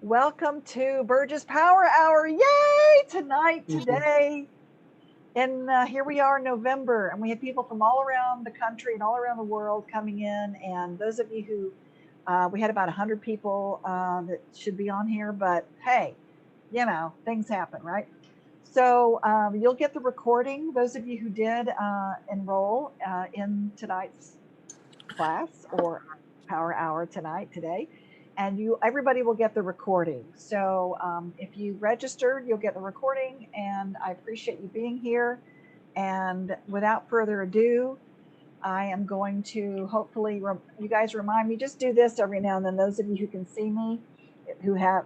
Welcome to Burgess Power Hour. Yay! Tonight, today. And here we are in November, and we have people from all around the country and all around the world coming in. And those of you who, we had about 100 people that should be on here, but hey, you know, things happen, right? So you'll get the recording. Those of you who did enroll in tonight's class or Power Hour today, and everybody will get the recording. So if you registered, you'll get the recording, and I appreciate you being here. And without further ado, I am going to hopefully, you guys remind me, just do this every now and then, those of you who can see me, who have,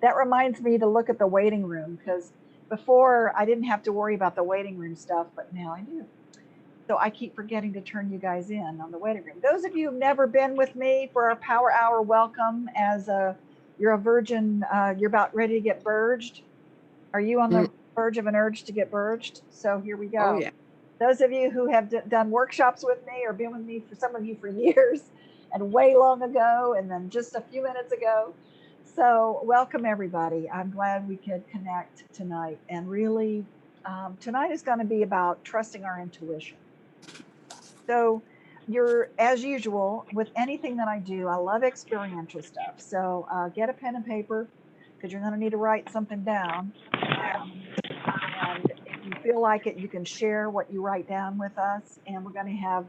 that reminds me to look at the waiting room, because before I didn't have to worry about the waiting room stuff, but now I do. So I keep forgetting to turn you guys in on the waiting room. Those of you who've never been with me for our Power Hour, welcome. As you're a virgin, you're about ready to get burged. Are you on the verge of an urge to get burged? So here we go. Oh, yeah. Those of you who have done workshops with me or been with me, for some of you for years and way long ago, and then just a few minutes ago. So welcome everybody. I'm glad we could connect tonight. And really, tonight is going to be about trusting our intuition. So as usual, with anything that I do, I love experiential stuff. So get a pen and paper, because you're going to need to write something down. And if you feel like it, you can share what you write down with us. And we're going to have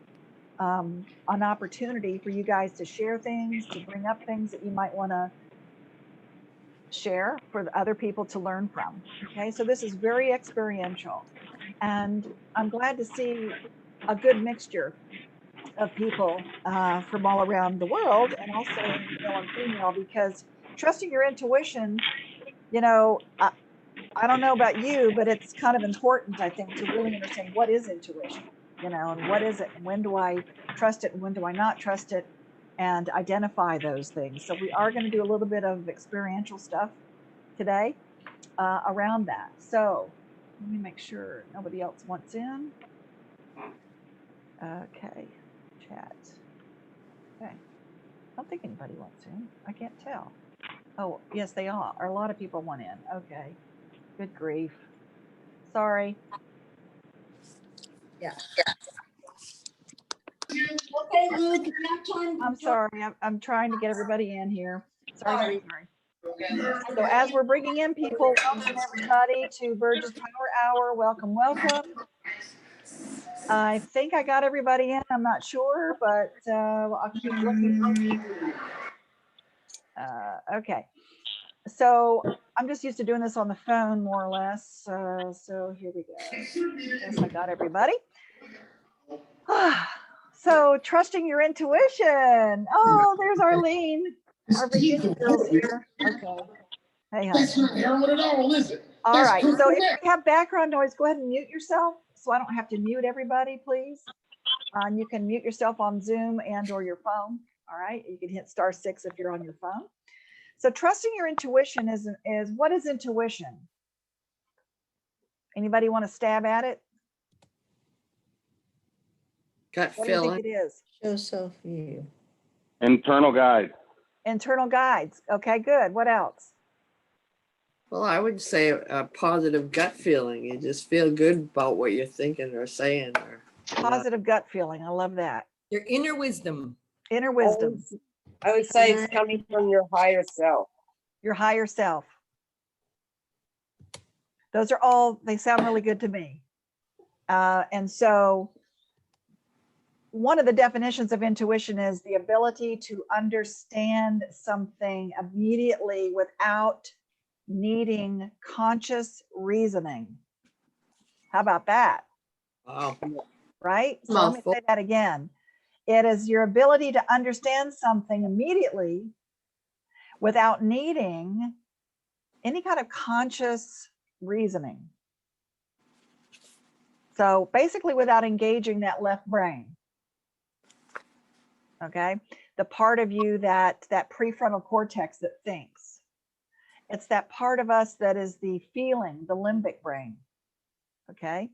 an opportunity for you guys to share things, to bring up things that you might want to share for the other people to learn from. Okay, so this is very experiential. And I'm glad to see a good mixture of people from all around the world, and also male and female, because trusting your intuition, you know, I don't know about you, but it's kind of important, I think, to really understand what is intuition, you know, and what is it, and when do I trust it, and when do I not trust it, and identify those things. So we are going to do a little bit of experiential stuff today around that. So let me make sure nobody else wants in. Okay, chat. Okay, I don't think anybody wants in. I can't tell. Oh, yes, they are. A lot of people want in. Okay, good grief. Sorry. Yeah. Okay, Luke, I'm sorry. I'm trying to get everybody in here. Sorry. So as we're bringing in people, welcome everybody to Burgess Power Hour. Welcome, welcome. I think I got everybody in. I'm not sure, but I'll keep looking. Okay. So I'm just used to doing this on the phone, more or less. So here we go. Yes, I got everybody. So trusting your intuition. Oh, there's Arlene. Our Virginia girl's here. Okay. Hey, honey. All right. So if you have background noise, go ahead and mute yourself, so I don't have to mute everybody, please. You can mute yourself on Zoom and or your phone. All right. You can hit *6 if you're on your phone. So trusting your intuition is what is intuition? Anybody want to stab at it? Gut what feeling. Do you think it is? Show self-view. Internal guide. Internal guides. Okay, good. What else? Well, I would say a positive gut feeling. You just feel good about what you're thinking or saying. Positive gut feeling. I love that. Your inner wisdom. Inner wisdom. I would say it's coming from your higher self. Your higher self. Those are all, they sound really good to me. And so one of the definitions of intuition is the ability to understand something immediately without needing conscious reasoning. How about that? Wow. Right? So let me say that again. It is your ability to understand something immediately without needing any kind of conscious reasoning. So basically without engaging that left brain. Okay, the part of you that prefrontal cortex that thinks. It's that part of us that is the feeling, the limbic brain. Okay,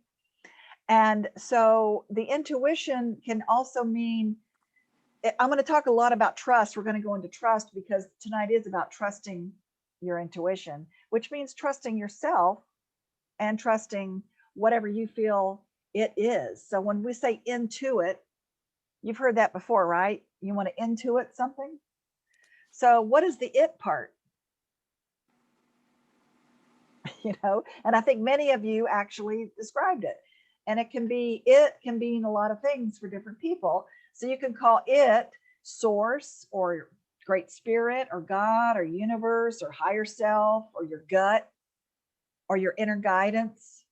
and so the intuition can also mean, I'm going to talk a lot about trust. We're going to go into trust because tonight is about trusting your intuition, which means trusting yourself and trusting whatever you feel it is. So when we say intuit, you've heard that before, right? You want to intuit something. So what is the it part? And I think many of you actually described it. And it can mean a lot of things for different people. So you can call it source or great spirit or God or universe or higher self or your gut or your inner guidance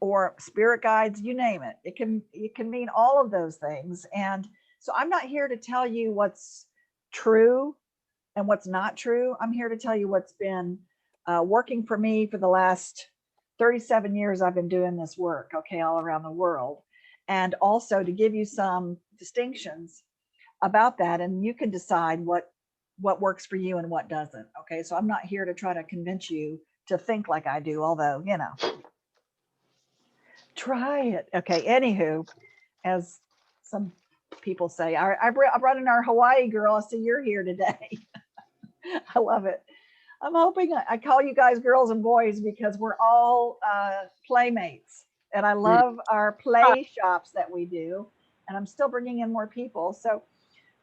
or spirit guides, you name it. It can mean all of those things. And so I'm not here to tell you what's true and what's not true. I'm here to tell you what's been working for me for the last 37 years. I've been doing this work, okay, all around the world. And also to give you some distinctions about that, and you can decide what works for you and what doesn't. Okay, so I'm not here to try to convince you to think like I do, although, try it. Okay, anywho, as some people say, I brought in our Hawaii girl. I see you're here today. I love it. I'm hoping I call you guys girls and boys because we're all playmates, and I love our play shops that we do, and I'm still bringing in more people. So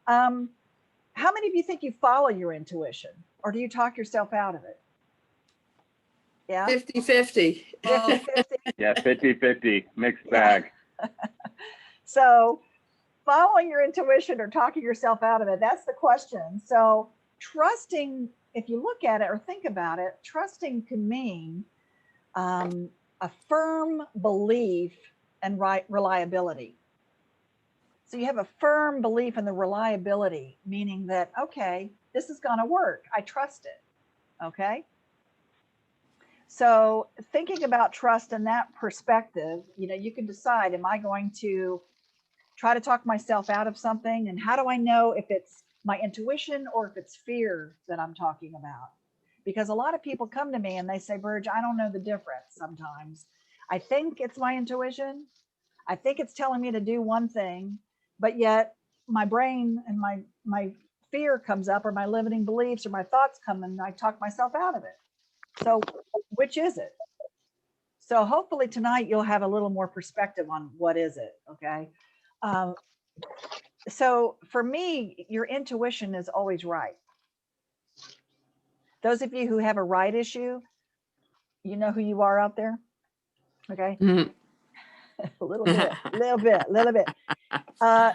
how many of you think you follow your intuition, or do you talk yourself out of it? Yeah. 50-50. 50-50. Yeah, 50-50, mixed bag. So following your intuition or talking yourself out of it, that's the question. So trusting, if you look at it or think about it, trusting can mean a firm belief and reliability. So you have a firm belief in the reliability, meaning that, okay, this is going to work. I trust it. Okay. So thinking about trust in that perspective, you can decide, am I going to try to talk myself out of something? And how do I know if it's my intuition or if it's fear that I'm talking about? Because a lot of people come to me and they say, Burge, I don't know the difference sometimes. I think it's my intuition. I think it's telling me to do one thing, but yet my brain and my fear comes up, or my limiting beliefs or my thoughts come, and I talk myself out of it. So which is it? So hopefully tonight you'll have a little more perspective on what is it, okay? So for me, your intuition is always right. Those of you who have a right issue, you know who you are out there, okay? A little bit.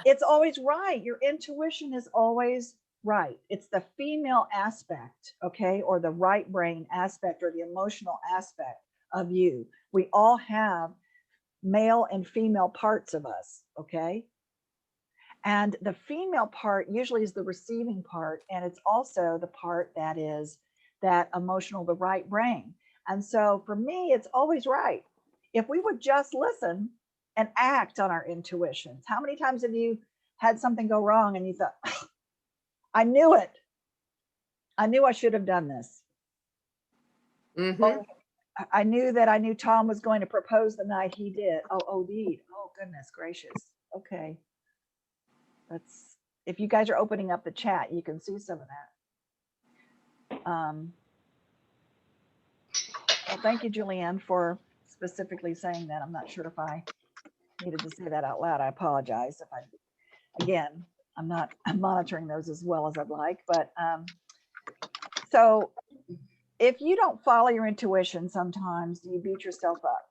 It's always right. Your intuition is always right. It's the female aspect, okay, or the right brain aspect or the emotional aspect of you. We all have male and female parts of us, okay? And the female part usually is the receiving part, and it's also the part that is that emotional, the right brain. And so for me, it's always right. If we would just listen and act on our intuitions. How many times have you had something go wrong and you thought, oh, I knew it. I knew I should have done this. Mm-hmm. I knew Tom was going to propose the night he did. Oh, indeed. Oh, goodness gracious. Okay. If you guys are opening up the chat, you can see some of that. Well, thank you, Julianne, for specifically saying that. I'm not sure if I needed to say that out loud. I apologize if I'm not monitoring those as well as I'd like, but so if you don't follow your intuition, sometimes you beat yourself up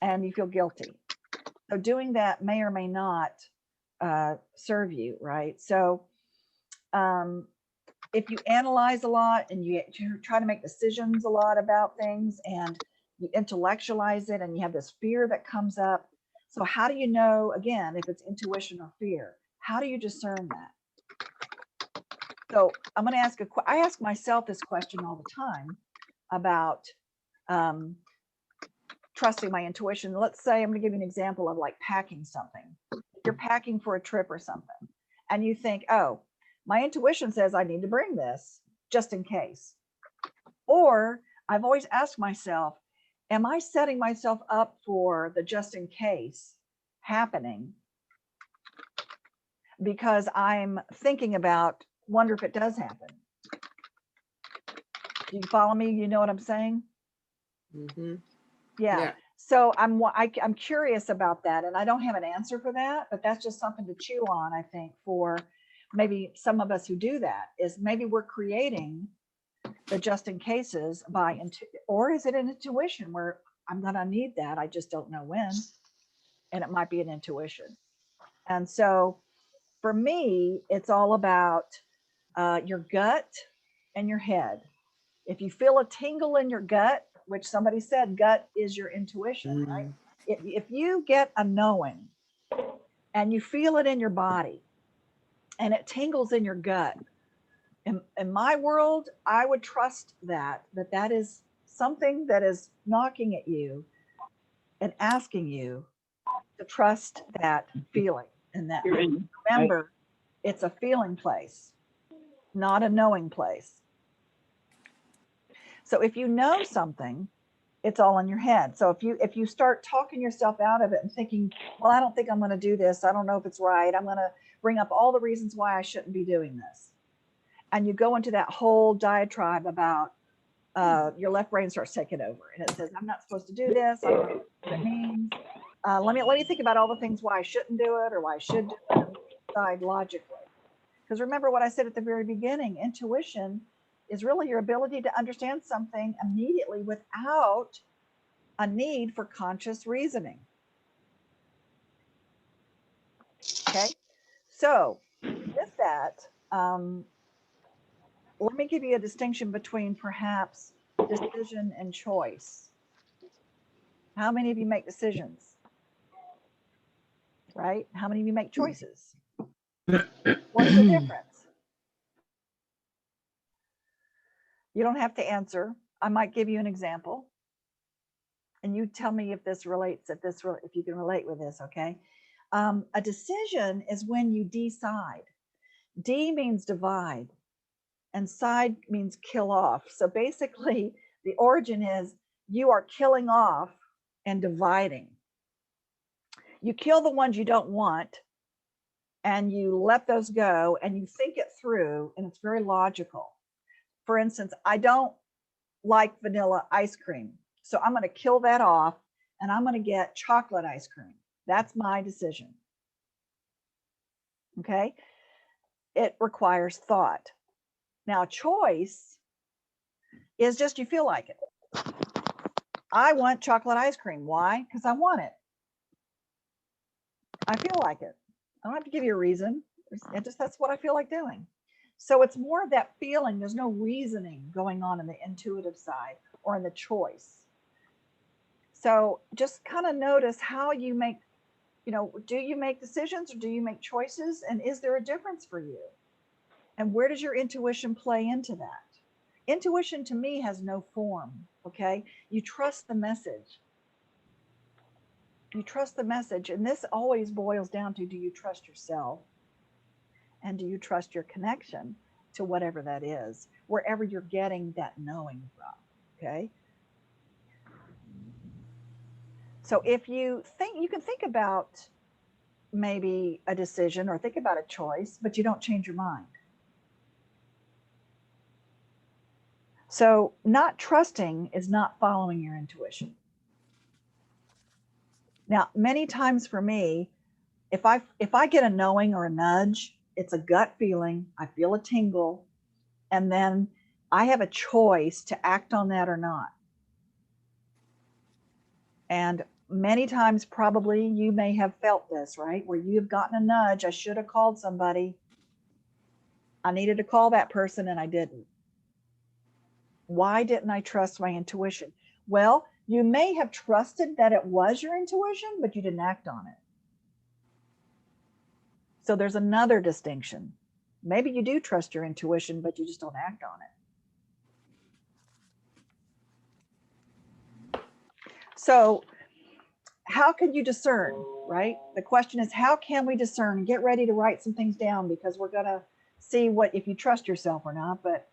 and you feel guilty. So doing that may or may not serve you, right? So if you analyze a lot and you try to make decisions a lot about things and you intellectualize it and you have this fear that comes up. So how do you know, again, if it's intuition or fear? How do you discern that? So I'm going to I ask myself this question all the time about trusting my intuition. Let's say I'm going to give you an example of like packing something. If you're packing for a trip or something and you think, oh, my intuition says I need to bring this just in case. Or I've always asked myself, am I setting myself up for the just in case happening because I'm thinking about wonder if it does happen. Do you follow me? You know what I'm saying? Mm-hmm. Yeah. Yeah. So I'm curious about that, and I don't have an answer for that, but that's just something to chew on, I think, for maybe some of us who do that, is maybe we're creating the just in cases by, or is it an intuition where I'm going to need that, I just don't know when, and it might be an intuition. And so for me, it's all about your gut and your head. If you feel a tingle in your gut, which somebody said gut is your intuition, right? Mm. If you get a knowing and you feel it in your body and it tingles in your gut, in my world, I would trust that is something that is knocking at you and asking you to trust that feeling. And that, remember, it's a feeling place, not a knowing place. So if you know something, it's all in your head. So if you start talking yourself out of it and thinking, well, I don't think I'm going to do this, I don't know if it's right, I'm going to bring up all the reasons why I shouldn't be doing this, and you go into that whole diatribe about your left brain starts taking over, and it says, I'm not supposed to do this, I don't know what it means, let me think about all the things why I shouldn't do it or why I should do it, and decide logically. Because remember what I said at the very beginning, intuition is really your ability to understand something immediately without a need for conscious reasoning. Okay, so with that, let me give you a distinction between perhaps decision and choice. How many of you make decisions? Right? How many of you make choices? What's the difference? You don't have to answer. I might give you an example, and you tell me if this relates, if you can relate with this. Okay. A decision is when you decide. D means divide, and side means kill off. So basically, the origin is you are killing off and dividing. You kill the ones you don't want, and you let those go, and you think it through, and it's very logical. For instance, I don't like vanilla ice cream, so I'm going to kill that off, and I'm going to get chocolate ice cream. That's my decision. Okay? It requires thought. Now, choice is just you feel like it. I want chocolate ice cream. Why? Because I want it. I feel like it. I don't have to give you a reason. That's what I feel like doing. So it's more of that feeling. There's no reasoning going on in the intuitive side or in the choice. So just kind of notice how you make, do you make decisions or do you make choices? And is there a difference for you? And where does your intuition play into that? Intuition to me has no form, okay? You trust the message. You trust the message. And this always boils down to, do you trust yourself? And do you trust your connection to whatever that is, wherever you're getting that knowing from, okay? So if you think, you can think about maybe a decision or think about a choice, but you don't change your mind. So not trusting is not following your intuition. Now, many times for me, if I get a knowing or a nudge, it's a gut feeling, I feel a tingle, and then I have a choice to act on that or not. And many times probably you may have felt this, right? Where you've gotten a nudge, I should have called somebody. I needed to call that person and I didn't. Why didn't I trust my intuition? Well, you may have trusted that it was your intuition, but you didn't act on it. So there's another distinction. Maybe you do trust your intuition, but you just don't act on it. So how can you discern, right? The question is, how can we discern? Get ready to write some things down because we're going to see what if you trust yourself or not. But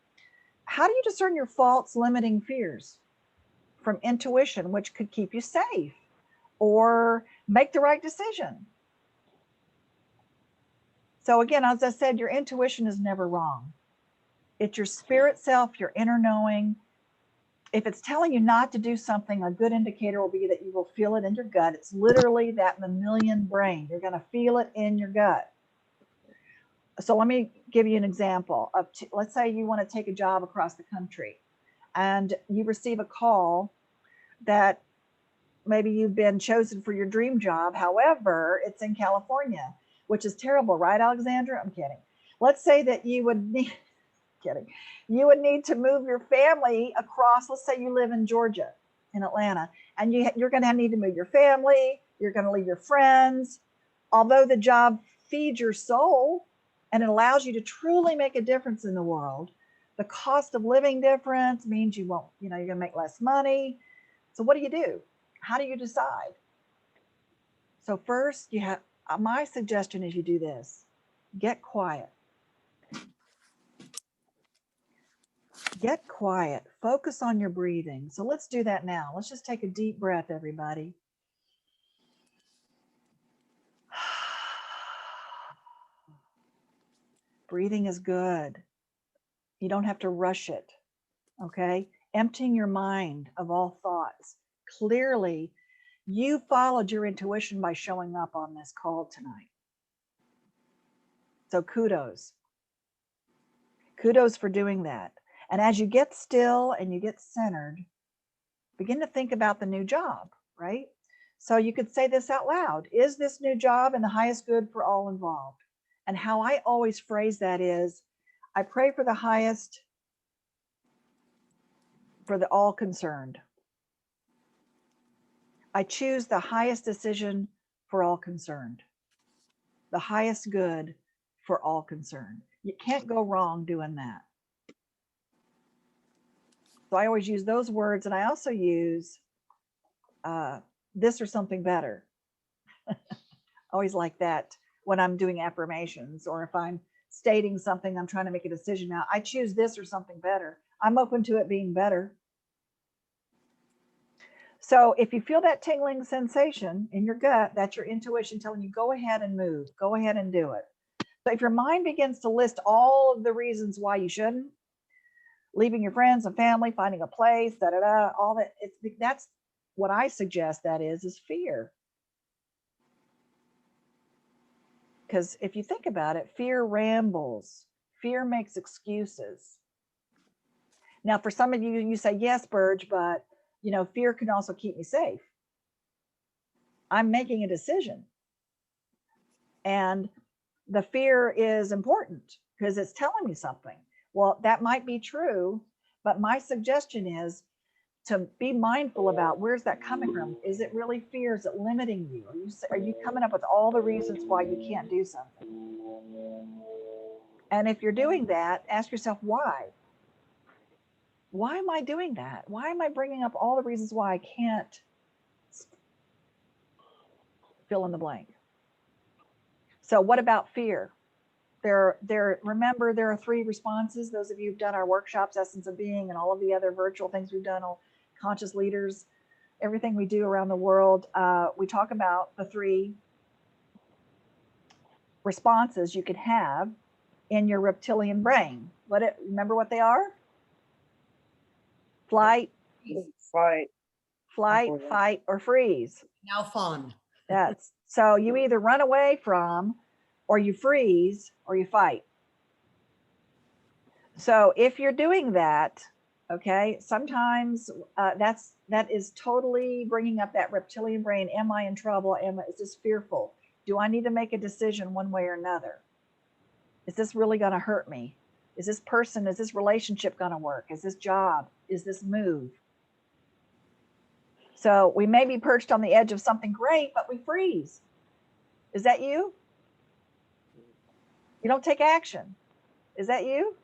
how do you discern your false limiting fears from intuition, which could keep you safe or make the right decision? So again, as I said, your intuition is never wrong. It's your spirit self, your inner knowing. If it's telling you not to do something, a good indicator will be that you will feel it in your gut. It's literally that mammalian brain. You're going to feel it in your gut. So let me give you an example of, let's say you want to take a job across the country and you receive a call that maybe you've been chosen for your dream job. However, it's in California, which is terrible, right, Alexandra? I'm kidding. Let's say that you would need, kidding, you would need to move your family across. Let's say you live in Georgia, in Atlanta, and you're going to need to move your family. You're going to leave your friends. Although the job feeds your soul and it allows you to truly make a difference in the world, the cost of living difference means you won't, you're going to make less money. So what do? How do you decide? So first, you have, my suggestion is you do this. Get quiet. Get quiet. Focus on your breathing. So let's do that now. Let's just take a deep breath, everybody. Breathing is good. You don't have to rush it, okay? Emptying your mind of all thoughts. Clearly, you followed your intuition by showing up on this call tonight. So kudos. Kudos for doing that. And as you get still and you get centered, begin to think about the new job, right? So you could say this out loud. Is this new job in the highest good for all involved? And how I always phrase that is, I pray for the highest for the all concerned. I choose the highest decision for all concerned. The highest good for all concerned. You can't go wrong doing that. So I always use those words, and I also use this or something better. Always like that when I'm doing affirmations, or if I'm stating something, I'm trying to make a decision now. I choose this or something better. I'm open to it being better. So if you feel that tingling sensation in your gut, that's your intuition telling you, go ahead and move, go ahead and do it. So if your mind begins to list all of the reasons why you shouldn't, leaving your friends and family, finding a place, all that, that's what I suggest that is fear. Because if you think about it, fear rambles, fear makes excuses. Now, for some of you, you say, yes, Burge, but fear can also keep me safe. I'm making a decision. And the fear is important because it's telling me something. Well, that might be true, but my suggestion is to be mindful about, where's that coming from? Is it really fear? Is it limiting you? Are you coming up with all the reasons why you can't do something? And if you're doing that, ask yourself, why? Why am I doing that? Why am I bringing up all the reasons why I can't fill in the blank? So what about fear? Remember, there are 3 responses. Those of you who've done our workshops, Essence of Being, and all of the other virtual things we've done, all conscious leaders, everything we do around the world, we talk about the 3 responses you could have in your reptilian brain. Remember what they are? Flight, fight, or freeze. Now fun. That's so you either run away from, or you freeze, or you fight. So if you're doing that, okay, sometimes that is totally bringing up that reptilian brain. Am I in trouble? Is this fearful? Do I need to make a decision one way or another? Is this really going to hurt me? Is this relationship going to work? Is this job? Is this move? So we may be perched on the edge of something great, but we freeze. Is that you? You don't take action. Is that you?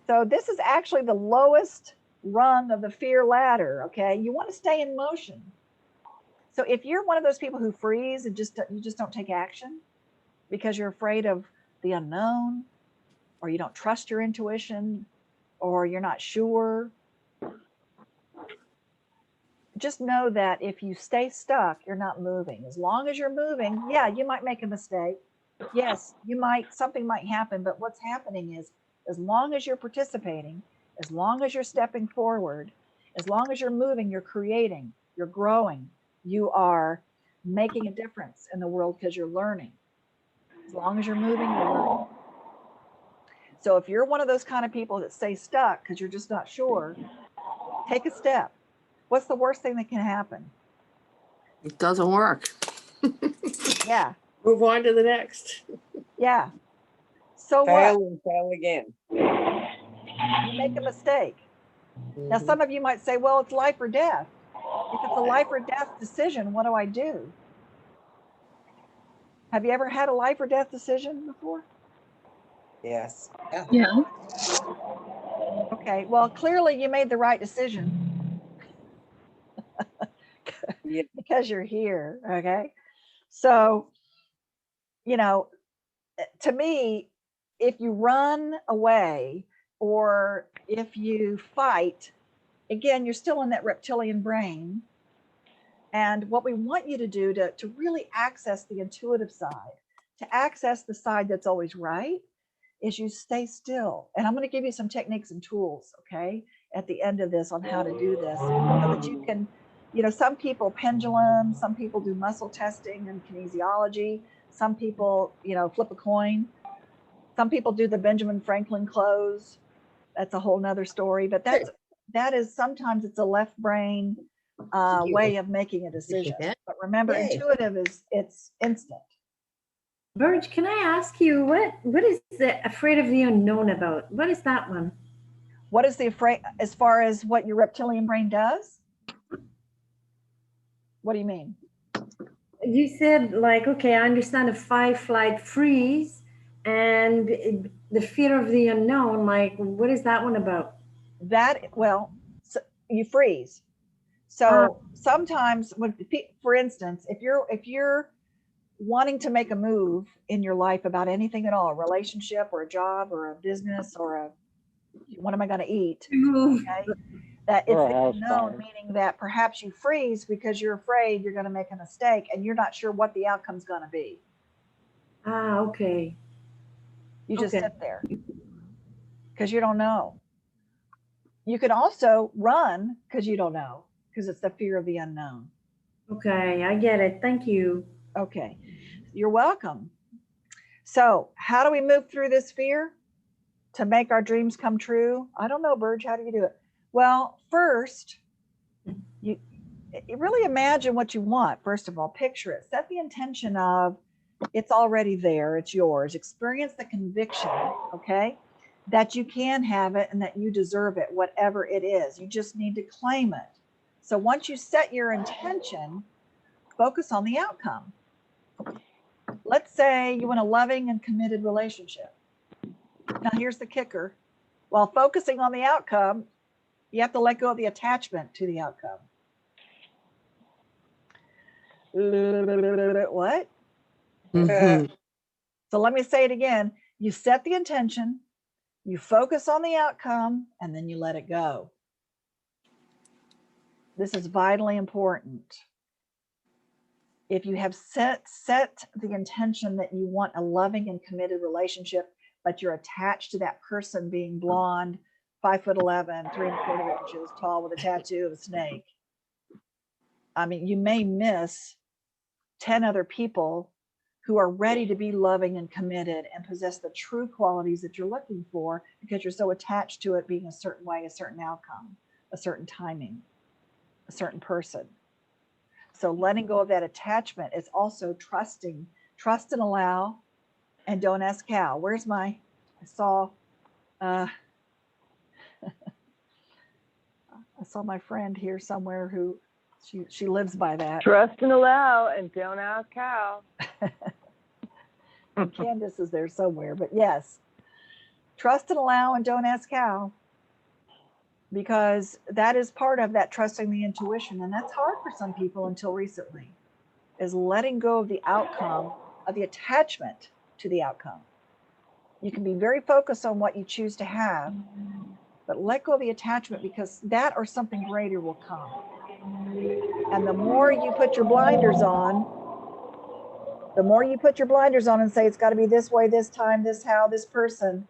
So this is actually the lowest rung of the fear ladder, okay? You want to stay in motion. So if you're one of those people who freeze and you just don't take action because you're afraid of the unknown, or you don't trust your intuition, or you're not sure, just know that if you stay stuck, you're not moving. As long as you're moving, yeah, you might make a mistake. yes, something might happen, but what's happening is as long as you're participating, as long as you're stepping forward, as long as you're moving, you're creating, you're growing, you are making a difference in the world because you're learning. As long as you're moving, you're learning. So if you're one of those kind of people that stay stuck because you're just not sure, take a step. What's the worst thing that can happen? It doesn't work. Yeah, Move on to the next. yeah. So what? Fail and fail again. You make a mistake. Now, Mhm. some of you might say, well, it's life or death. If it's a life or death decision, what do I do? Have you ever had a life or death decision before? Yes. Yeah. Okay, well, clearly you made the right decision Yeah. because you're here. Okay. So, you know, to me, if you run away or if you fight, again, you're still in that reptilian brain. And what we want you to do to really access the intuitive side, to access the side that's always right, is you stay still. And I'm going to give you some techniques and tools, okay, at the end of this on how to do this so that you can, some people pendulum, some people do muscle testing and kinesiology, some people, flip a coin, some people do the Benjamin Franklin close. That's a whole nother story, but that is sometimes it's a left brain way of making a decision. But remember, Yay. intuitive it's instant. Burge, can I ask you what is the afraid of the unknown about? What is that one? What is the afraid as far as what your reptilian brain does? What do you mean? You said like, okay, I understand the fight, flight, freeze, and the fear of the unknown. Like, what is that one about? So you freeze. So sometimes when, for instance, if you're wanting to make a move in your life about anything at all, a relationship or a job or a business or what am I going to eat? Okay. That it's Or a the house unknown, fire. meaning that perhaps you freeze because you're afraid you're going to make a mistake and you're not sure what the outcome's going to be. Okay. You just Okay. sit there because you don't know. You can also run because you don't know, because it's the fear of the unknown. Okay, I get it. Thank you. Okay, you're welcome. So, how do we move through this fear to make our dreams come true? I don't know, Burge, how do you do it? Well, first, you really imagine what you want. First of all, picture it. Set the intention of it's already there, it's yours. Experience the conviction, okay, that you can have it and that you deserve it, whatever it is. You just need to claim it. So once you set your intention, focus on the outcome. Let's say you want a loving and committed relationship. Now, here's the kicker. While focusing on the outcome, you have to let go of the attachment to the outcome. What? Mhm. So let me say it again. You set the intention, you focus on the outcome, and then you let it go. This is vitally important. If you have set the intention that you want a loving and committed relationship, but you're attached to that person being blonde, 5'11", 3¼ inches tall with a tattoo of a snake, I mean, you may miss 10 other people who are ready to be loving and committed and possess the true qualities that you're looking for because you're so attached to it being a certain way, a certain outcome, a certain timing, a certain person. So letting go of that attachment is also trusting. Trust and allow, and don't ask how. I saw uh, I saw my friend here somewhere who she lives by that. Trust and allow and don't ask how. Candace is there somewhere, but yes, trust and allow and don't ask how, because that is part of that trusting the intuition. And that's hard for some people until recently, is letting go of the outcome, of the attachment to the outcome. You can be very focused on what you choose to have, but let go of the attachment, because that or something greater will come. And the more you put your blinders on, The more you put your blinders on and say it's got to be this way, this time, this how, this person,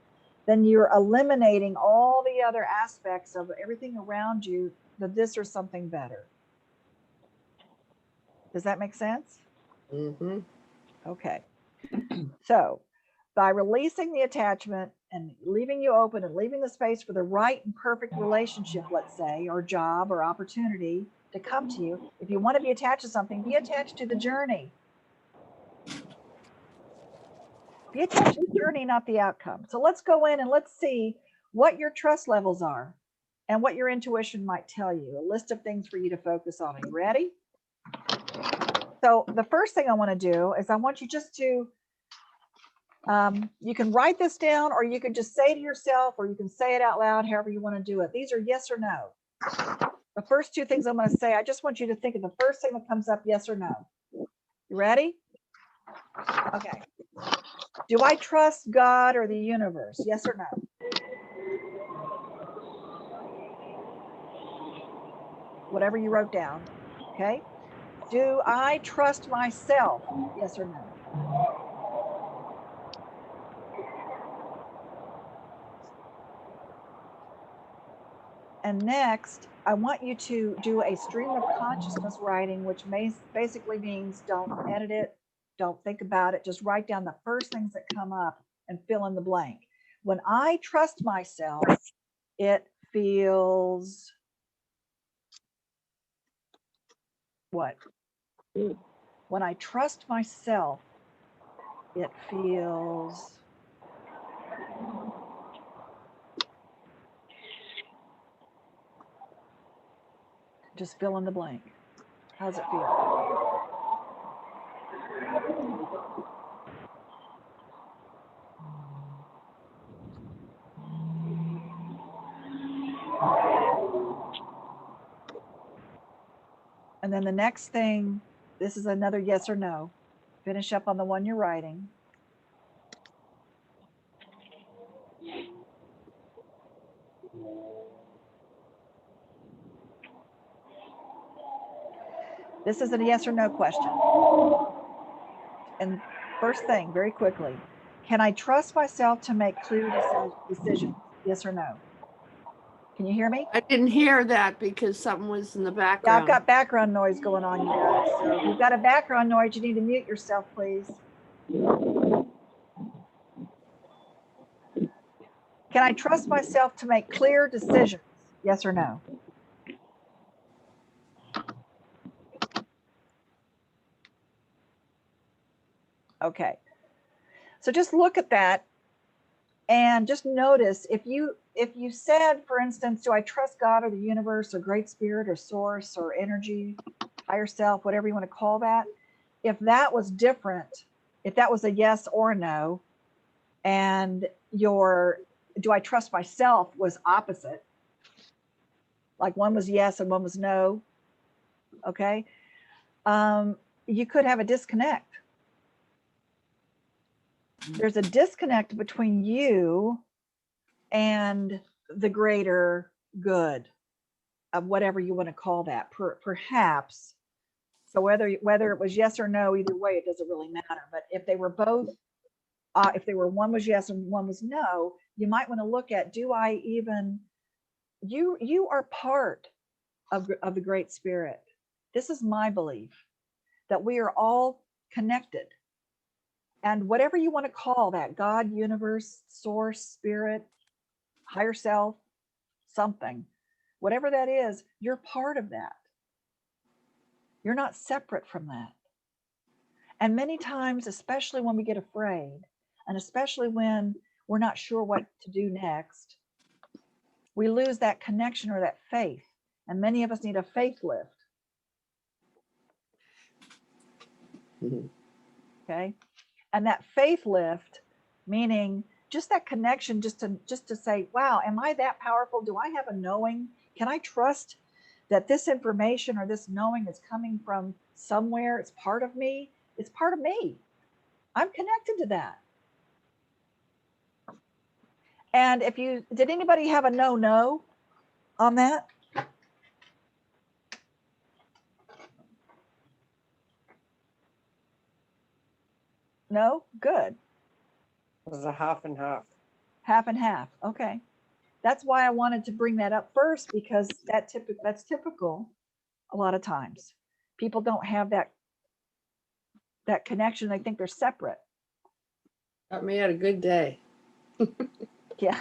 then you're eliminating all the other aspects of everything around you, that this or something better. Does that make sense? Mm-hmm. Okay. So by releasing the attachment and leaving you open and leaving the space for the right and perfect relationship, let's say, or job or opportunity to come to you, if you want to be attached to something, be attached to the journey. Be attached to the journey, not the outcome. So let's go in and let's see what your trust levels are and what your intuition might tell you. A list of things for you to focus on. Are you ready? So the first thing I want to do is I want you just to, you can write this down, or you can just say to yourself, or you can say it out loud, however you want to do it. These are yes or no. The first two things I'm going to say, I just want you to think of the first thing that comes up, yes or no. You ready? Okay. Do I trust God or the universe? Yes or no? Whatever you wrote down. Okay. Do I trust myself? Yes or no? And next, I want you to do a stream of consciousness writing, which basically means don't edit it, don't think about it, just write down the first things that come up and fill in the blank. When I trust myself, it feels what? When I trust myself, it feels just fill in the blank. How's it feel? And then the next thing, this is another yes or no. Finish up on the one you're writing. This is a yes or no question. And first thing, very quickly, can I trust myself to make clear decisions? Yes or no? Can you hear me? I didn't hear that because something was in the Yeah, background. I've got background noise going on, you guys. So if you've got a background noise, you need to mute yourself, please. Can I trust myself to make clear decisions? Yes or no? Okay. So just look at that and just notice if you said, for instance, do I trust God or the universe or great spirit or source or energy, higher self, whatever you want to call that, if that was different, if that was a yes or a no, and your do I trust myself was opposite, like one was yes and one was no, okay, you could have a disconnect. There's a disconnect between you and the greater good of whatever you want to call that, perhaps. So whether it was yes or no, either way, it doesn't really matter. But if they were both, if they were one was yes and one was no, you might want to look at, do I even, you are part of the Great Spirit. This is my belief, that we are all connected. And whatever you want to call that, God, universe, source, spirit, higher self, something, whatever that is, you're part of that. You're not separate from that. And many times, especially when we get afraid, and especially when we're not sure what to do next, we lose that connection or that faith. And many of us need a faith lift. Mhm. Okay. And that faith lift, meaning just that connection, just to say, wow, am I that powerful? Do I have a knowing? Can I trust that this information or this knowing is coming from somewhere? It's part of me. It's part of me. I'm connected to that. And if you, did anybody have a no on that? No? Good. It was a half and half. Half and half. Okay. That's why I wanted to bring that up first, because that's typical a lot of times. People don't have that connection. They think they're separate. Got me had a good day. Yeah.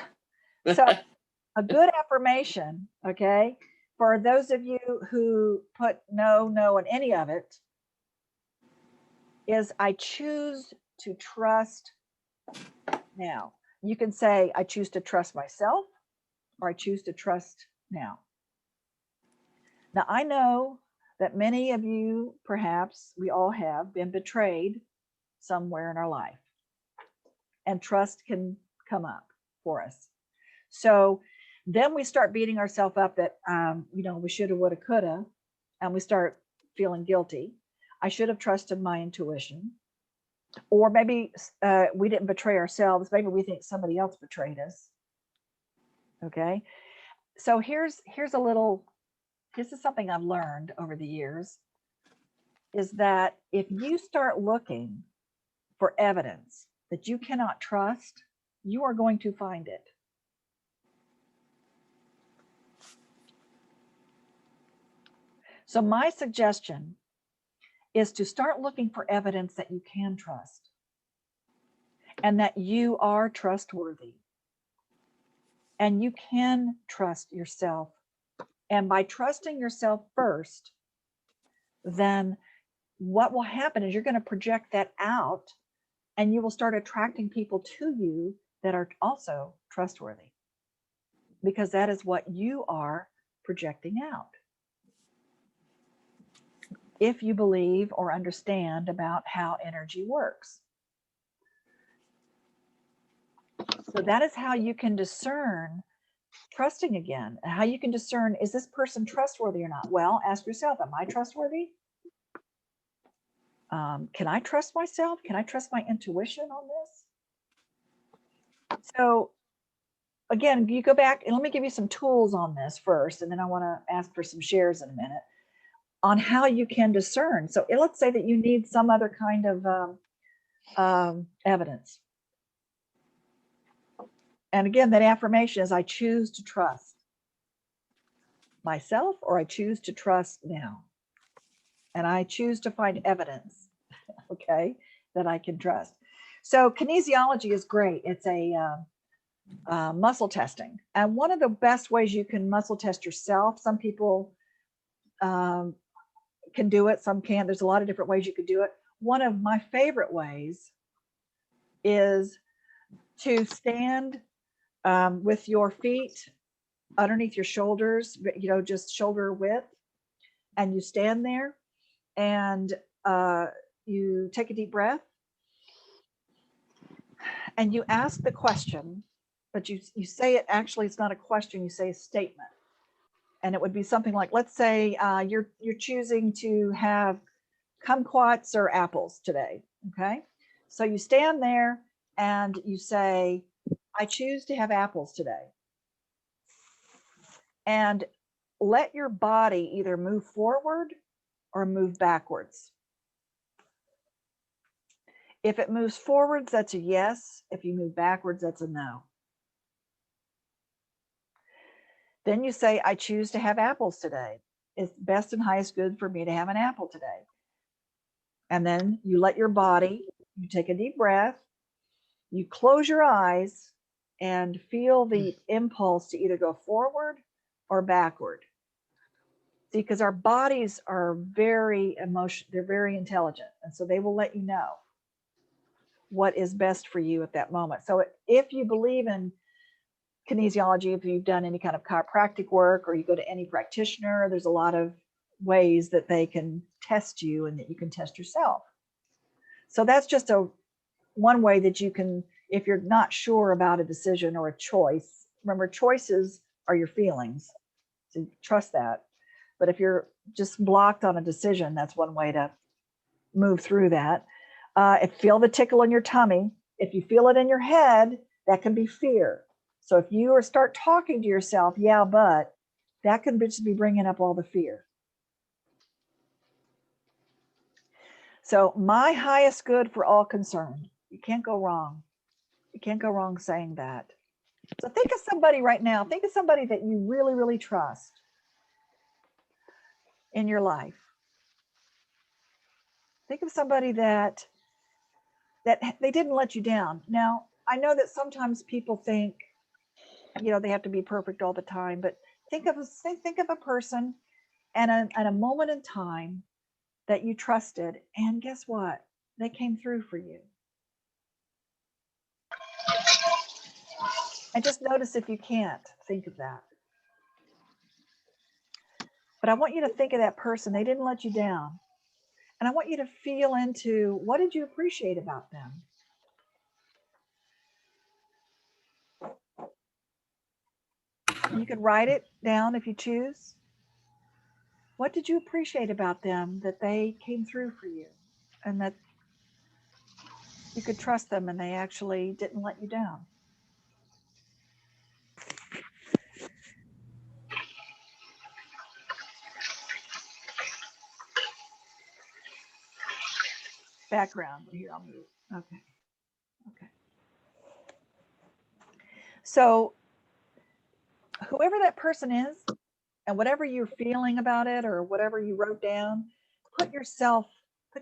So a good affirmation, okay, for those of you who put no, no in any of it, is I choose to trust now. You can say, I choose to trust myself, or I choose to trust now. Now, I know that many of you, perhaps we all have been betrayed somewhere in our life, and trust can come up for us. So then we start beating ourselves up that, we shoulda, woulda, coulda, and we start feeling guilty. I should have trusted my intuition. Or maybe we didn't betray ourselves. Maybe we think somebody else betrayed us. Okay. So here's a little, this is something I've learned over the years, is that if you start looking for evidence that you cannot trust, you are going to find it. So my suggestion is to start looking for evidence that you can trust and that you are trustworthy and you can trust yourself. And by trusting yourself first, then what will happen is you're going to project that out, and you will start attracting people to you that are also trustworthy, because that is what you are projecting out. If you believe or understand about how energy works. So that is how you can discern trusting again, how you can discern, is this person trustworthy or not? Well, ask yourself, am I trustworthy? Can I trust myself? Can I trust my intuition on this? So again, you go back and let me give you some tools on this first, and then I want to ask for some shares in a minute on how you can discern. So let's say that you need some other kind of evidence. And again, that affirmation is, I choose to trust myself, or I choose to trust now. And I choose to find evidence, okay, that I can trust. So kinesiology is great. It's a muscle testing. And one of the best ways you can muscle test yourself, some people can do it, some can't. There's a lot of different ways you could do it. One of my favorite ways is to stand with your feet underneath your shoulders, just shoulder width, and you stand there and you take a deep breath and you ask the question, but you say it, actually it's not a question, you say a statement. And it would be something like, let's say you're choosing to have kumquats or apples today, okay? So you stand there and you say, I choose to have apples today. And let your body either move forward or move backwards. If it moves forwards, that's a yes. If you move backwards, that's a no. Then you say, I choose to have apples today. It's best and highest good for me to have an apple today. And then you let your body, you take a deep breath, you close your eyes and feel the impulse to either go forward or backward. See, because our bodies are very they're very intelligent. And so they will let you know what is best for you at that moment. So if you believe in kinesiology, if you've done any kind of chiropractic work or you go to any practitioner, there's a lot of ways that they can test you and that you can test yourself. So that's just one way that you can, if you're not sure about a decision or a choice, remember, choices are your feelings. So trust that. But if you're just blocked on a decision, that's one way to move through that. Feel the tickle in your tummy. If you feel it in your head, that can be fear. So if you start talking to yourself, yeah, but that can just be bringing up all the fear. So my highest good for all concerned. You can't go wrong. You can't go wrong saying that. So think of somebody right now. Think of somebody that you really, really trust in your life. Think of somebody that they didn't let you down. Now, I know that sometimes people think, they have to be perfect all the time, but think of a person and a moment in time that you trusted, and guess what? They came through for you. And just notice if you can't think of that. But I want you to think of that person. They didn't let you down. And I want you to feel into, what did you appreciate about them? You could write it down if you choose. What did you appreciate about them that they came through for you and that you could trust them and they actually didn't let you down? Background here, I'll move. Okay. Okay. So whoever that person is and whatever you're feeling about it or whatever you wrote down, put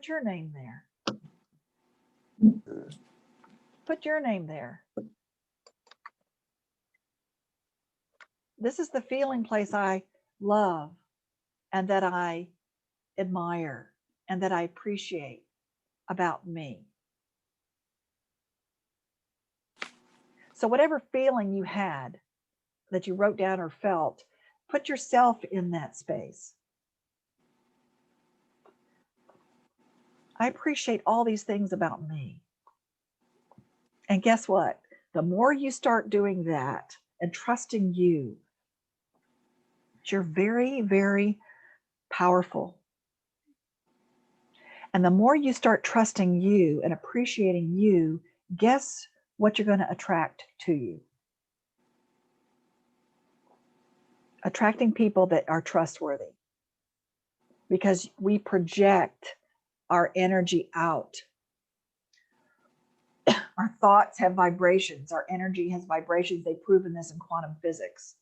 your name there. Put your name there. This is the feeling place I love and that I admire and that I appreciate about me. So whatever feeling you had that you wrote down or felt, put yourself in that space. I appreciate all these things about me. And guess what? The more you start doing that and trusting you, you're very, very powerful. And the more you start trusting you and appreciating you, guess what you're going to attract to you? Attracting people that are trustworthy. Because we project our energy out. Our thoughts have vibrations. Our energy has vibrations. They've proven this in quantum physics.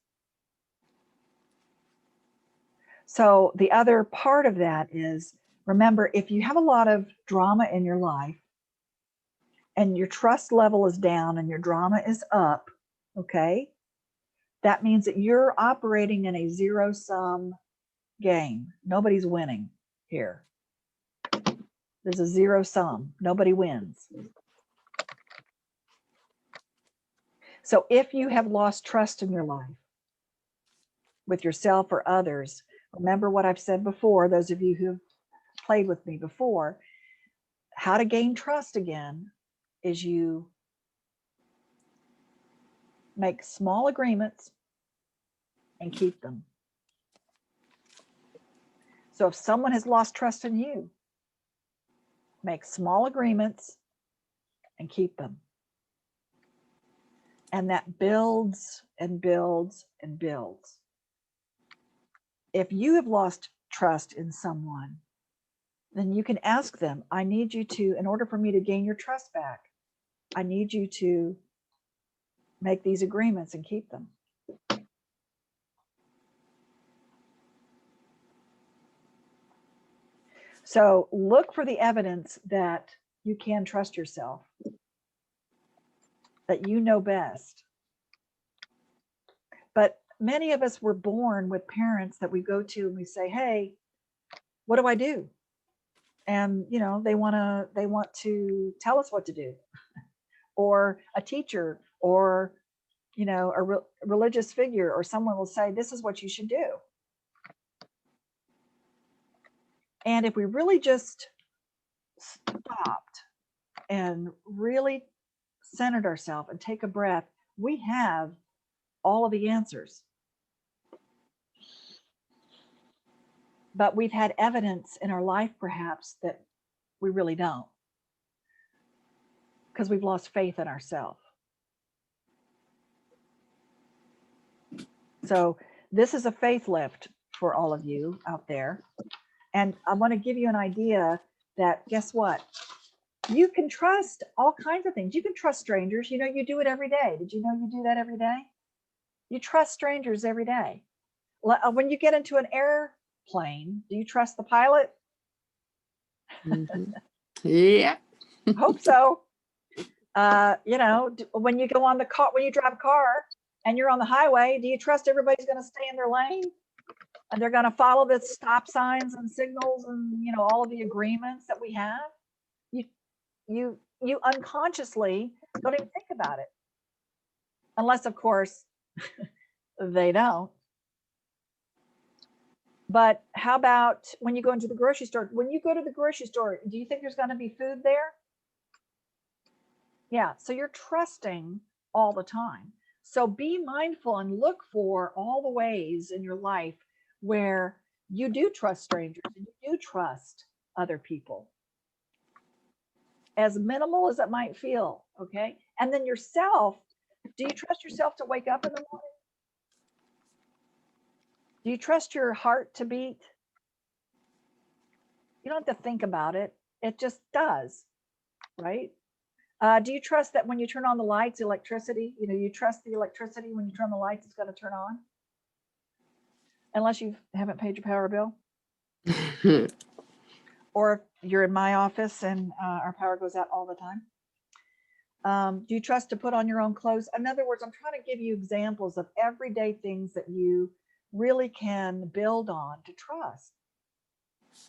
So the other part of that is, remember, if you have a lot of drama in your life and your trust level is down and your drama is up, okay, that means that you're operating in a zero-sum game. Nobody's winning here. There's a zero sum. Nobody wins. So if you have lost trust in your life with yourself or others, remember what I've said before, those of you who've played with me before, how to gain trust again is you make small agreements and keep them. So if someone has lost trust in you, make small agreements and keep them. And that builds and builds and builds. If you have lost trust in someone, then you can ask them, I need you to, in order for me to gain your trust back, I need you to make these agreements and keep them. So look for the evidence that you can trust yourself, that you know best. But many of us were born with parents that we go to and we say, hey, what do I do? And they want to tell us what to do. Or a teacher or a religious figure or someone will say, this is what you should do. And if we really just stopped and really centered ourselves and take a breath, we have all of the answers. But we've had evidence in our life, perhaps, that we really don't, because we've lost faith in ourselves. So this is a faith lift for all of you out there. And I want to give you an idea that guess what? You can trust all kinds of things. You can trust strangers. You know, you do it every day. Did you know you do that every day? You trust strangers every day. When you get into an airplane, do you trust the pilot? Mhm. Yeah. Hope so. You know, when you go on the car, when you drive a car and you're on the highway, do you trust everybody's going to stay in their lane and they're going to follow the stop signs and signals and, you know, all of the agreements that we have? You unconsciously don't even think about it, unless of course they don't. But how about when you go into the grocery store? When you go to the grocery store, do you think there's going to be food there? Yeah, so you're trusting all the time. So be mindful and look for all the ways in your life where you do trust strangers and you do trust other people, as minimal as it might feel. Okay. And then yourself, do you trust yourself to wake up in the morning? Do you trust your heart to beat? You don't have to think about it, it just does, right? Do you trust that when you turn on the lights, electricity, you know, you trust the electricity when you turn the lights, it's going to turn on? Unless you haven't paid your power bill. Or if you're in my office and our power goes out all the time. Do you trust to put on your own clothes? In other words, I'm trying to give you examples of everyday things that you really can build on to trust.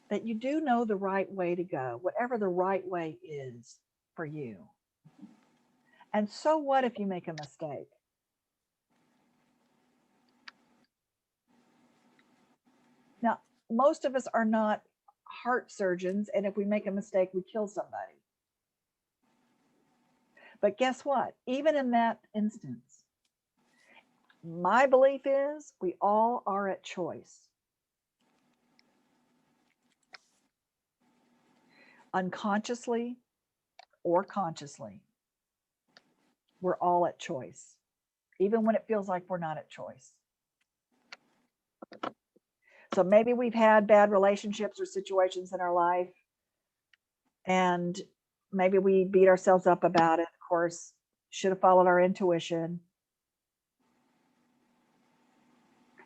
That you do know the right way to go, whatever the right way is for you. And so what if you make a mistake? Now, most of us are not heart surgeons, and if we make a mistake, we kill somebody. But guess what? Even in that instance, my belief is we all are at choice. Unconsciously or consciously, we're all at choice, even when it feels like we're not at choice. So maybe we've had bad relationships or situations in our life, and maybe we beat ourselves up about it. Of course, should have followed our intuition.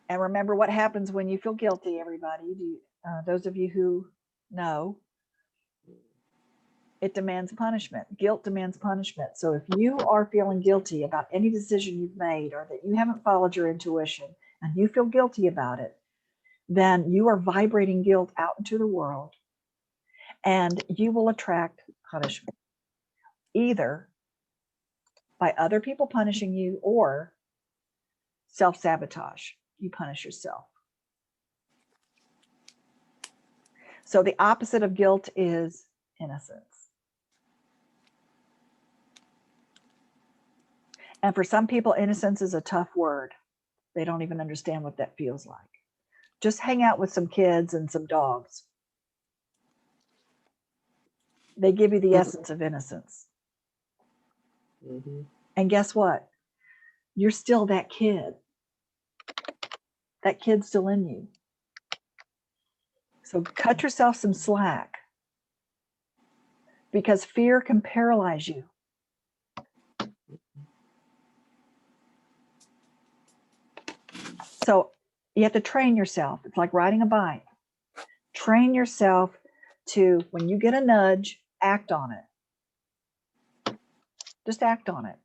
And remember what happens when you feel guilty, everybody. Those of you who know, it demands punishment. Guilt demands punishment. So if you are feeling guilty about any decision you've made or that you haven't followed your intuition and you feel guilty about it, then you are vibrating guilt out into the world and you will attract punishment, either by other people punishing you or self-sabotage. You punish yourself. So the opposite of guilt is innocence. And for some people, innocence is a tough word. They don't even understand what that feels like. Just hang out with some kids and some dogs. They give you the essence of innocence. Mm-hmm. And guess what? You're still that kid. That kid's still in you. So cut yourself some slack, because fear can paralyze you. So you have to train yourself. It's like riding a bike. Train yourself to, when you get a nudge, act on it. Just act on it.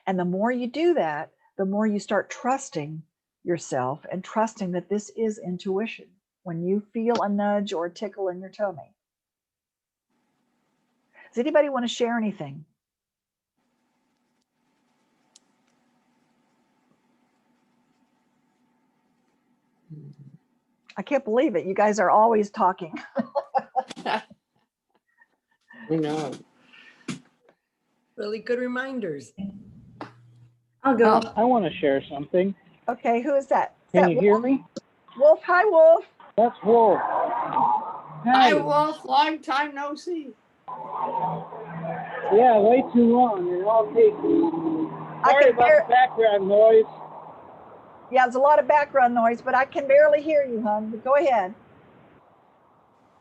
And the more you do that, the more you start trusting yourself and trusting that this is intuition. When you feel a nudge or a tickle in your tummy. Does anybody want to share anything? I can't believe it. You guys are always talking. I know. Really good reminders. I'll go. Oh, I want to share something. Okay, who is that? Is Can that you Wolf? hear me? Wolf, hi Wolf. That's Wolf. hi, Wolf. Long time no see. Yeah, way too long. It all takes. I Sorry can about the background noise. Yeah, there's a lot of background noise, but I can barely hear you, hon. But go ahead.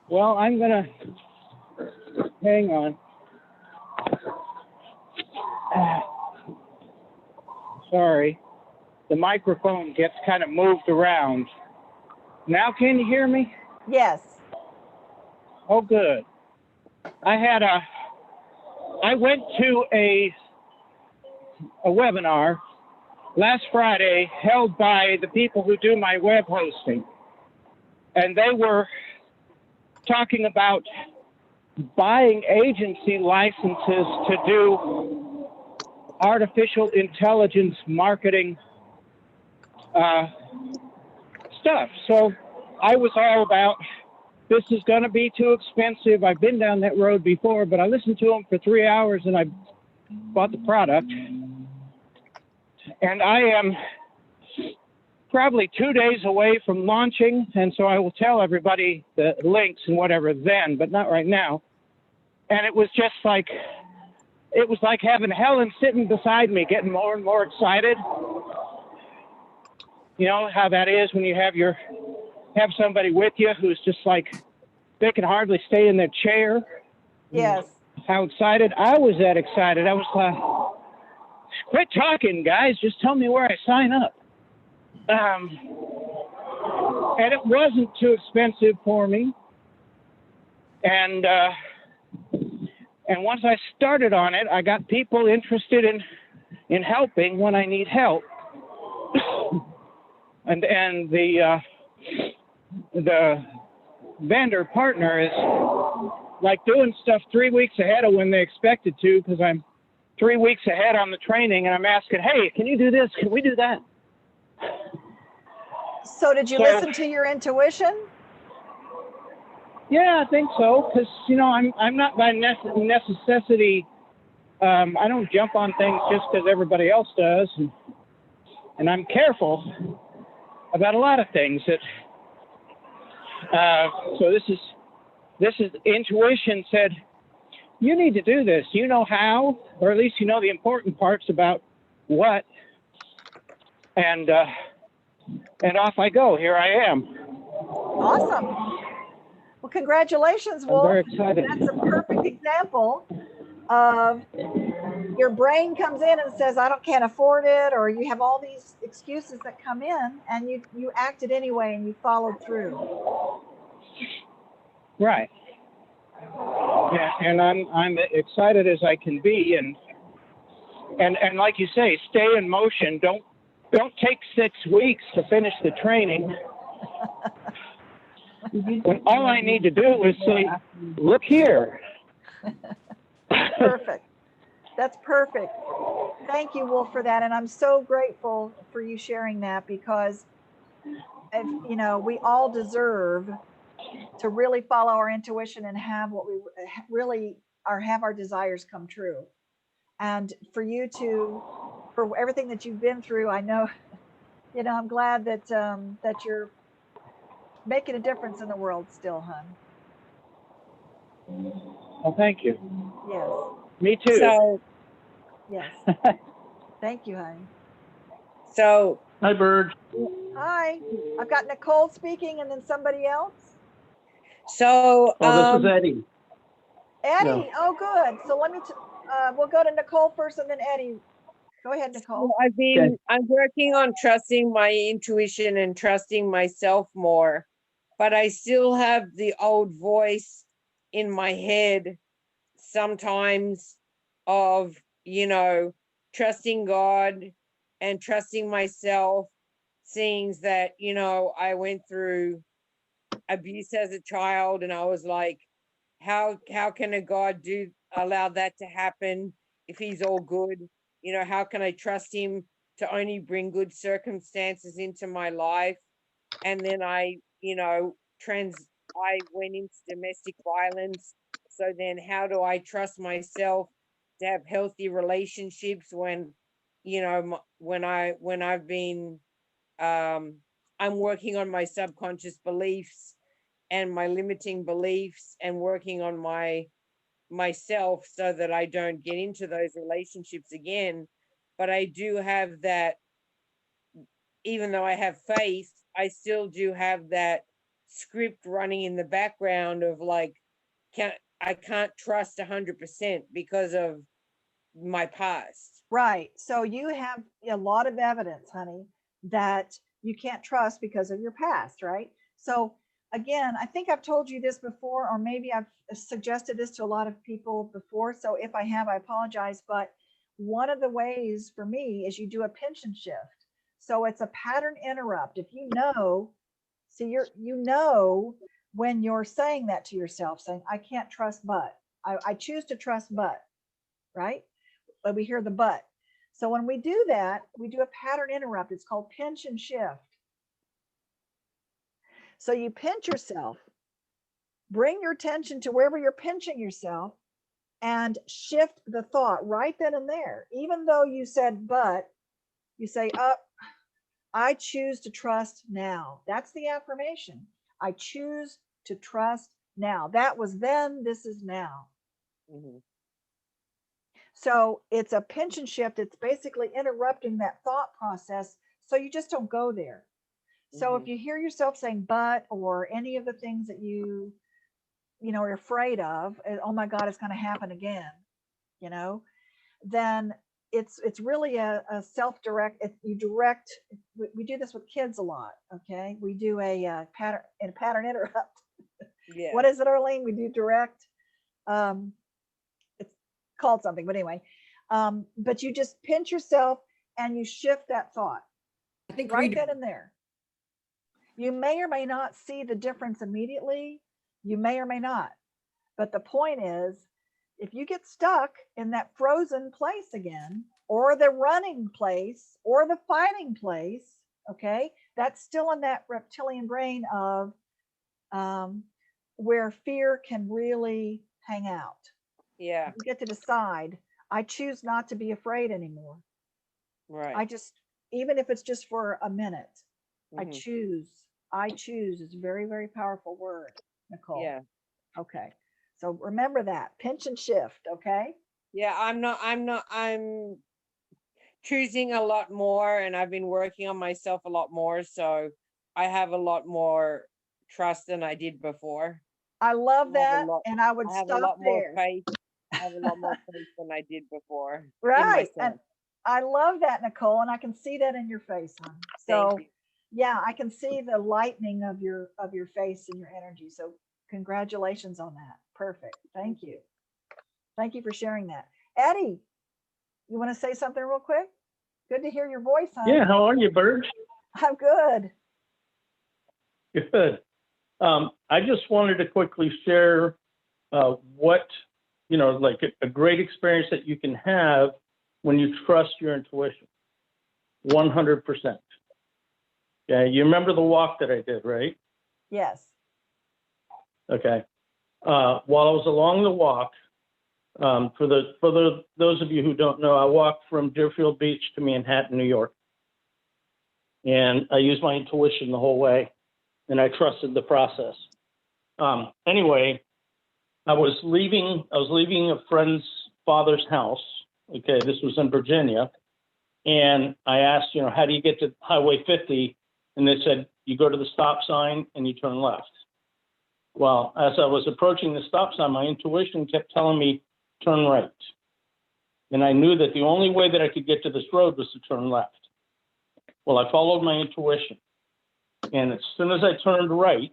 Well, I'm gonna Hang on. Sorry. The microphone gets kind of moved around. Now can you hear me? Yes. Oh, good. I went to a webinar last Friday held by the people who do my web hosting. And they were talking about buying agency licenses to do artificial intelligence marketing stuff. So I was all about, this is going to be too expensive. I've been down that road before, but I listened to them for 3 hours and I bought the product. And I am probably 2 days away from launching, and so I will tell everybody the links and whatever then, but not right now. And it was just like, it was like having Helen sitting beside me, getting more and more excited. You know how that is when you have somebody with you who's just like, they can hardly stay in their chair. Yes. How excited. I was that excited. I was like, quit talking, guys. Just tell me where I sign up. And it wasn't too expensive for me. And once I started on it, I got people interested in helping when I need help. and the vendor partner is like doing stuff 3 weeks ahead of when they expected to, because I'm 3 weeks ahead on the training, and I'm asking, hey, can you do this? Can we do that? So did you listen to your intuition? Yeah, I think so, because I'm not by necessity. I don't jump on things just because everybody else does, and I'm careful about a lot of things. That so this is intuition said, you need to do this. You know how, or at least you know the important parts about what, and off I go. Here I am. Awesome. Well, congratulations, Wolf. I'm very excited. That's a perfect example of your brain comes in and says, I can't afford it, or you have all these excuses that come in, and you acted anyway and you followed through. Right. Yeah, and I'm excited as I can be, and like you say, stay in motion. Don't take 6 weeks to finish the training. When all I need to do is say, look here. Perfect. That's perfect. Thank you, Wolf, for that. And I'm so grateful for you sharing that, because we all deserve to really follow our intuition and have what we really are, have our desires come true. And for you for everything that you've been through, I know, I'm glad that that you're making a difference in the world still, hon. Well, thank you. Yes. Me too. So, Yes. Thank you, honey. so Hi, Bird. Hi. I've got Nicole speaking, and then somebody else. So, Oh, this is Eddie. Eddie. No. Oh, good. So let me. We'll go to Nicole first, and then Eddie. Go ahead, Nicole. so I'm working on trusting my intuition and trusting myself more, but I still have the old voice in my head sometimes of, trusting God and trusting myself, seeing that, I went through abuse as a child, and I was like, how can a God allow that to happen if he's all good? How can I trust him to only bring good circumstances into my life? And then I went into domestic violence. So then how do I trust myself to have healthy relationships when I've been I'm working on my subconscious beliefs and my limiting beliefs, and working on myself so that I don't get into those relationships again. But I do have that, even though I have faith, I still do have that script running in the background of like, I can't trust 100% because of my past. Right. So you have a lot of evidence, honey, that you can't trust because of your past, right? So again, I think I've told you this before, or maybe I've suggested this to a lot of people before. So if I have, I apologize. But one of the ways for me is you do a pinch and shift. So it's a pattern interrupt. If you know, see, you know when you're saying that to yourself, saying, I can't trust but. I choose to trust but, right? But we hear the but. So when we do that, we do a pattern interrupt. It's called pinch and shift. So you pinch yourself, bring your attention to wherever you're pinching yourself, and shift the thought right then and there. Even though you said but, you say, I choose to trust now. That's the affirmation. I choose to trust now. That was then, this is now. Mm-hmm. So it's a pinch and shift. It's basically interrupting that thought process so you just don't go there. So if you hear yourself saying but, or any of the things that you are afraid of, oh my God, it's going to happen again, then it's really a self-direct. You direct. We do this with kids a lot. Okay, we do a pattern interrupt. Yeah. What is it, Arlene? We do direct. It's called something, but anyway. But you just pinch yourself and you shift that thought I think right then and there. You may or may not see the difference immediately. You may or may not. But the point is, if you get stuck in that frozen place again, or the running place, or the fighting place, okay, that's still in that reptilian brain of where fear can really hang out. Yeah. You get to decide, I choose not to be afraid anymore. Right. I just, even if it's just for a minute, I Mhm. choose. I choose is a very, very powerful word, Nicole. Yeah. Okay. So remember that. Pinch and shift, okay? Yeah, I'm choosing a lot more, and I've been working on myself a lot more, so I have a lot more trust than I did before. I love I have a that. lot And I would I have a stop lot more there. faith. I have a lot more faith than I did before in Right. And myself. I love that, Nicole. And I can see that in your face, hon. Thank So you. yeah, I can see the lightening of your face and your energy. So congratulations on that. Perfect. Thank you. Thank you for sharing that. Eddie, you want to say something real quick? Good to hear your voice, hon. Yeah, how are you, Bird? I'm good. Good. I just wanted to quickly share what, like a great experience that you can have when you trust your intuition, 100%. Yeah, you remember the walk that I did, right? Yes. Okay. While I was along the walk, for those of you who don't know, I walked from Deerfield Beach to Manhattan, New York, and I used my intuition the whole way, and I trusted the process. Anyway, I was leaving a friend's father's house. Okay, this was in Virginia, and I asked, how do you get to Highway 50? And they said, you go to the stop sign and you turn left. Well, as I was approaching the stop sign, my intuition kept telling me, turn right. And I knew that the only way that I could get to this road was to turn left. Well, I followed my intuition. And as soon as I turned right,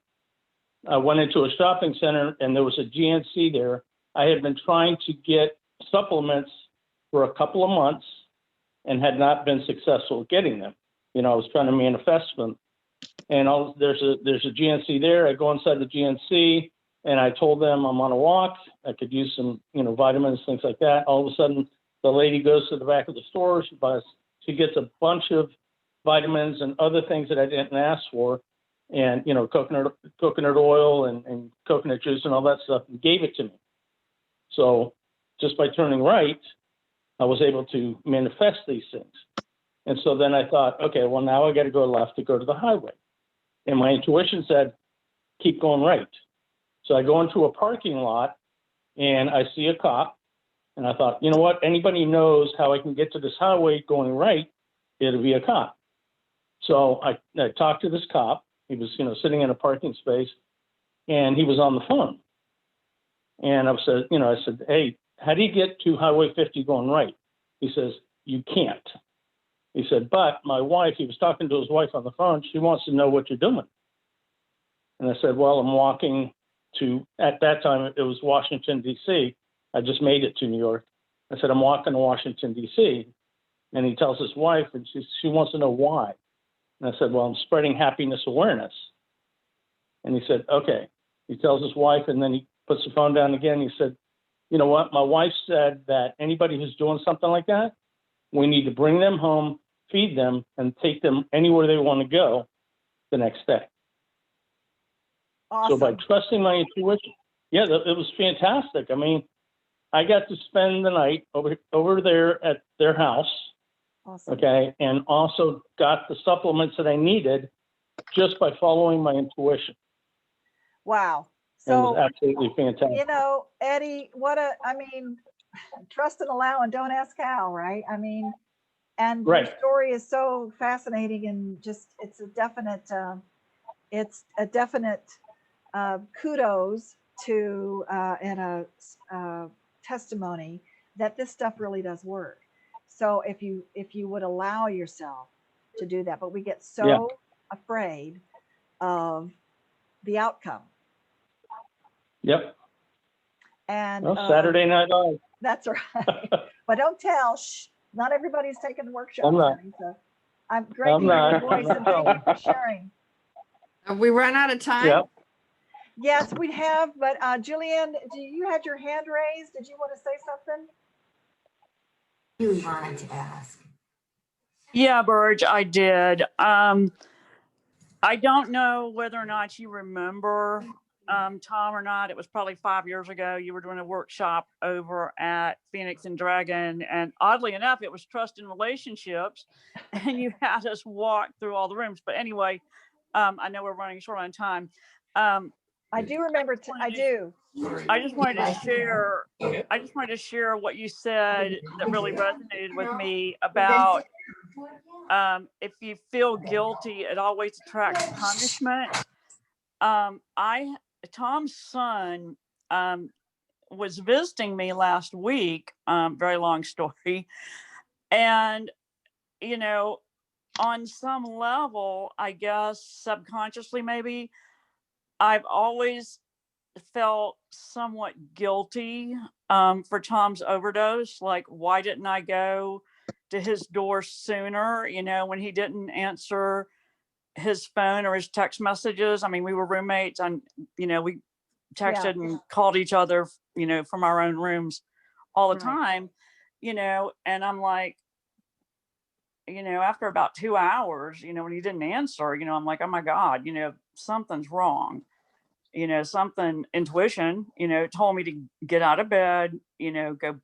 I went into a shopping center and there was a GNC there. I had been trying to get supplements for a couple of months and had not been successful getting them. I was trying to manifest them. And there's a GNC there. I go inside the GNC and I told them I'm on a walk. I could use some, vitamins, things like that. All of a sudden, the lady goes to the back of the store. She gets a bunch of vitamins and other things that I didn't ask for, and coconut oil and coconut juice and all that stuff, and gave it to me. So just by turning right, I was able to manifest these things. And so then I thought, okay, well, now I got to go left to go to the highway. And my intuition said, keep going right. So I go into a parking lot and I see a cop. And I thought, you know what? Anybody knows how I can get to this highway going right, it'll be a cop. So I talked to this cop. He was, sitting in a parking space, and he was on the phone. And I said, hey, how do you get to Highway 50 going right? He says, you can't. He said, but my wife, he was talking to his wife on the phone, she wants to know what you're doing. And I said, well, I'm walking to, at that time, it was Washington, D.C. I just made it to New York. I said, I'm walking to Washington, D.C. And he tells his wife, and she wants to know why. And I said, well, I'm spreading happiness awareness. And he said, okay. He tells his wife, and then he puts the phone down again. He said, you know what? My wife said that anybody who's doing something like that, we need to bring them home, feed them, and take them anywhere they want to go the next day. Awesome. So by trusting my intuition, yeah, it was fantastic. I mean, I got to spend the night over there at their house. Awesome. Okay, and also got the supplements that I needed just by following my intuition. Wow. And it was So, absolutely fantastic. you know, Eddie, trust and allow and don't ask how, right? I mean, and Right. your story is so fascinating, and just it's a definite kudos to and a testimony that this stuff really does work. So if you would allow yourself to do that, but we get so afraid of the outcome. Yep. And well, Saturday Night Live. That's right. But don't tell. Shh. Not everybody's taking the workshop. I'm not. So I'm great to hear your voice, and thank you for sharing. Have we run out of time? Yep. Yes, we have. But Julianne, do you had your hand raised? Did you want to say something? You wanted to ask. Yeah, Burge, I did. I don't know whether or not you remember, Tom, or not. It was probably 5 years ago. You were doing a workshop over at Phoenix and Dragon. And oddly enough, it was trust in relationships. And you had us walk through all the rooms. But anyway, I know we're running short on time. I do remember. I do. I just wanted to share. I just wanted to share what you said that really resonated with me about if you feel guilty, it always attracts punishment. Tom's son was visiting me last week. Very long story, and you know, on some level, I guess subconsciously, maybe I've always felt somewhat guilty for Tom's overdose. Like, why didn't I go to his door sooner? You know, when he didn't answer his phone or his text messages. I mean, we were roommates, and we texted and called each other, from our own rooms all the time. And I'm like, after about 2 hours, when he didn't answer, I'm like, oh my God, something's wrong. Something intuition, told me to get out of bed, go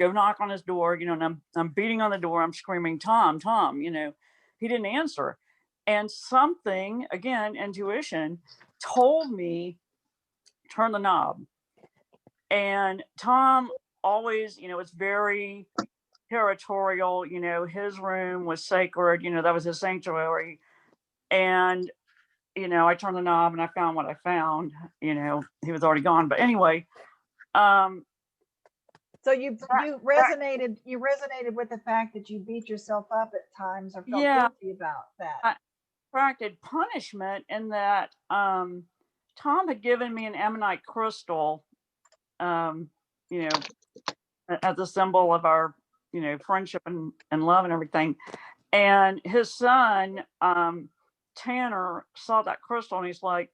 knock on his door, and I'm beating on the door. I'm screaming, Tom, he didn't answer. And something, again, intuition told me, turn the knob. And Tom always, it's very territorial, his room was sacred, that was his sanctuary. And I turned the knob and I found what I found. He was already gone. But anyway, so you resonated with the fact that you beat yourself up at times or felt guilty about that. I attracted punishment in that Tom had given me an ammonite crystal, as a symbol of our, friendship and love and everything. And his son, Tanner, saw that crystal and he's like,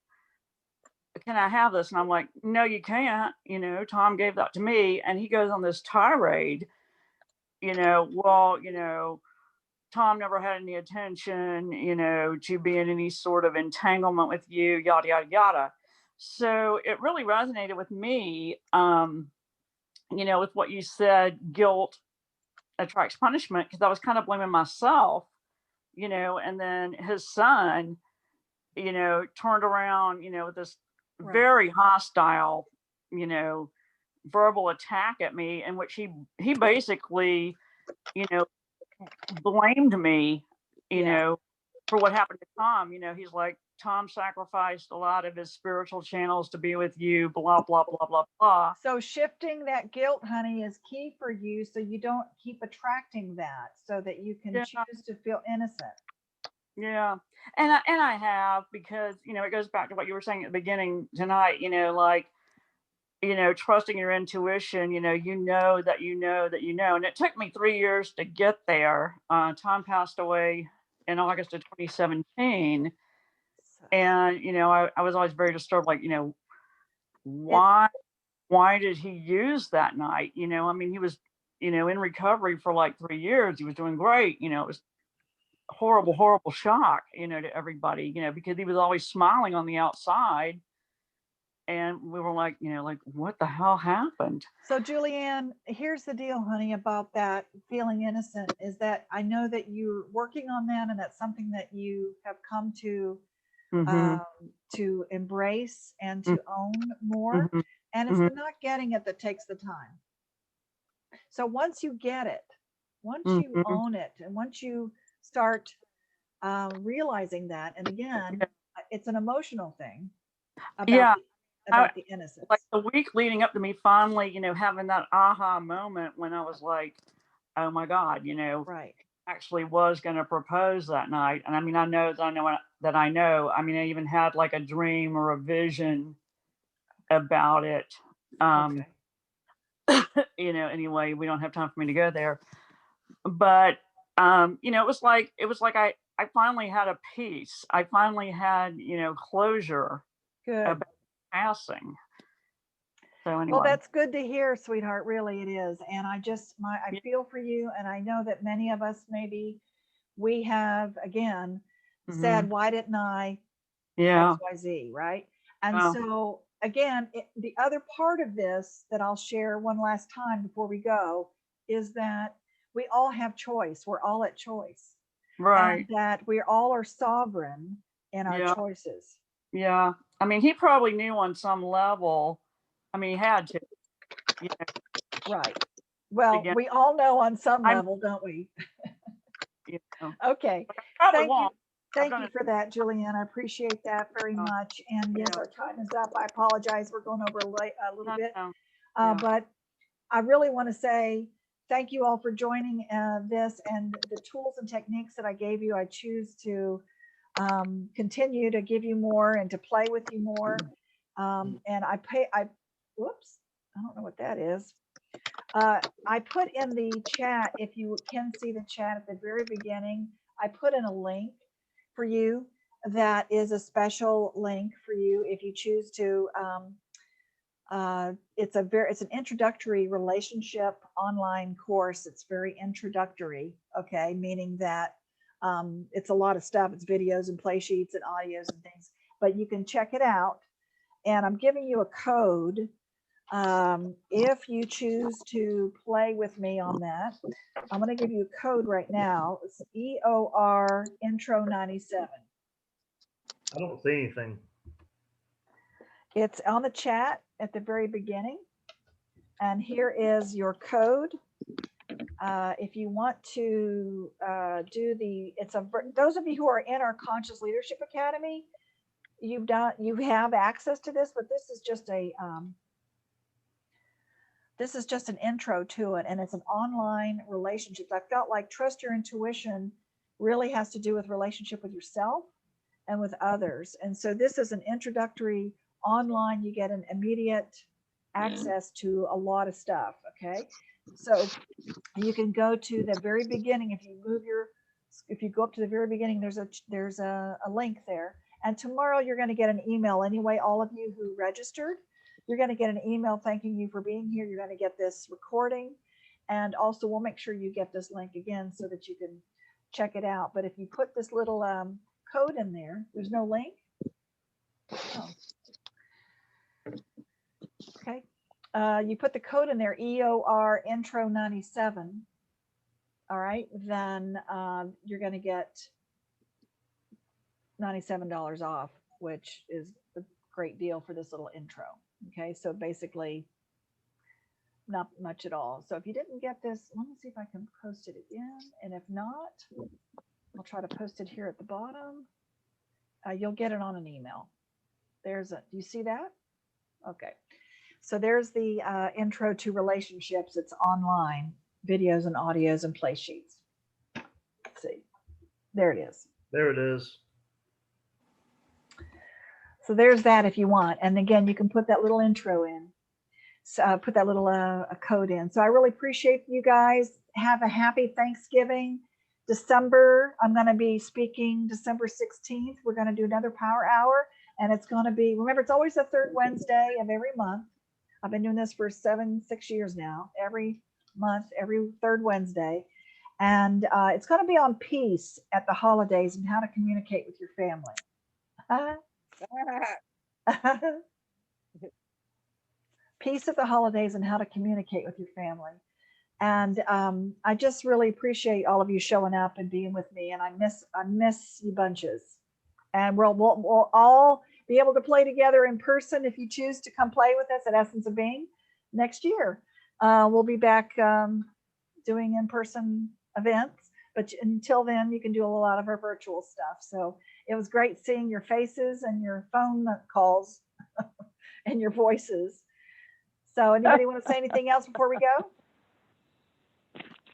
can I have this? And I'm like, no, you can't. Tom gave that to me. And he goes on this tirade, Tom never had any attention, to be in any sort of entanglement with you, yada, yada, yada. So it really resonated with me, with what you said, guilt attracts punishment, because I was kind of blaming myself, and then his son, turned around, with this very hostile, verbal attack at me, in which he basically, blamed me, for what happened to Tom. He's like, Tom sacrificed a lot of his spiritual channels to be with you, blah, blah, blah, blah, blah. So shifting that guilt, honey, is key for you, so you don't keep attracting that, so that you can Yeah. choose to feel innocent. Yeah. And I have, because, you know, it goes back to what you were saying at the beginning tonight, you know, like, you know, trusting your intuition, you know that you know that you know. And it took me 3 years to get there. Tom passed away in August of 2017. And, you know, I was always very disturbed, like, you know, why did he use that night? You know, I mean, he was, you know, in recovery for like 3 years. He was doing great. You know, it was horrible, horrible shock, you know, to everybody, you know, because he was always smiling on the outside. And we were like, you know, like, what the hell happened? So Julianne, here's the deal, honey, about that feeling innocent, is that I know that you're working on that, and that's something that you have come to embrace and to own more. And it's the not getting it that takes the time. So once you get it, once you own it, and once you start realizing that, and again, it's an emotional thing about the innocence. Like the week leading up to me finally, you know, having that aha moment when I was like, oh my God, you know, right, actually was going to propose that night. And I mean, I know. I mean, I even had like a dream or a vision about it. You know, anyway, we don't have time for me to go there. But you know, it was like I finally had a peace. I finally had, you know, closure about passing. So anyway. Well, that's good to hear, sweetheart. Really, it is. And I feel for you, and I know that many of us, maybe we have again said, why didn't I XYZ, right? And so again, the other part of this that I'll share one last time before we go is that we all have choice. We're all at choice. Right. And that we all are sovereign in our choices. Yeah. I mean, he probably knew on some level. I mean, he had to. You know, right. Well, we all know on some level, don't we? You know. Okay. Thank you for that, Julianne. I appreciate that very much. And yes, our time is up. I apologize. We're going over a little bit. But I really want to say thank you all for joining this, and the tools and techniques that I gave you. I choose to continue to give you more and to play with you more. And whoops, I don't know what that is. I put in the chat, if you can see the chat at the very beginning, I put in a link for you that is a special link for you if you choose to. It's an introductory relationship online course. It's very introductory, okay, meaning that it's a lot of stuff. It's videos and play sheets and audios and things, but you can check it out. And I'm giving you a code if you choose to play with me on that. I'm going to give you a code right now. It's EOR Intro 97. I don't see anything. It's on the chat at the very beginning. And here is your code. If you want to those of you who are in our Conscious Leadership Academy, you have access to this, but this is just an intro to it, and it's an online relationship. I felt like trust your intuition really has to do with relationship with yourself and with others. And so this is an introductory online. You get an immediate access to a lot of stuff. Okay. So you can go to the very beginning. If you go up to the very beginning, there's a link there. And tomorrow you're going to get an email anyway. All of you who registered, you're going to get an email thanking you for being here. You're going to get this recording. And also we'll make sure you get this link again so that you can check it out. But if you put this little code in there, there's no link. Oh. Okay. You put the code in there, EOR Intro 97. All right. Then you're going to get $97 off, which is a great deal for this little intro. Okay. So basically not much at all. So if you didn't get this, let me see if I can post it again. And if not, I'll try to post it here at the bottom. You'll get it on an email. Do you see that? Okay. So there's the intro to relationships. It's online, videos and audios and play sheets. Let's see. There it is. There it is. So there's that if you want. And again, you can put that little intro in. So, put that little code in. So I really appreciate you guys. Have a happy Thanksgiving. December, I'm going to be speaking December 16th. We're going to do another power hour. And it's going to be, remember, it's always the third Wednesday of every month. I've been doing this for 6 years now. Every month, every third Wednesday. And it's going to be on peace at the holidays and how to communicate with your family. Peace at the holidays and how to communicate with your family. And I just really appreciate all of you showing up and being with me. And I miss you bunches. And we'll all be able to play together in person if you choose to come play with us at Essence of Being next year. We'll be back doing in-person events. But until then, you can do a lot of our virtual stuff. So it was great seeing your faces and your phone calls and your voices. So anybody want to say anything else before we go?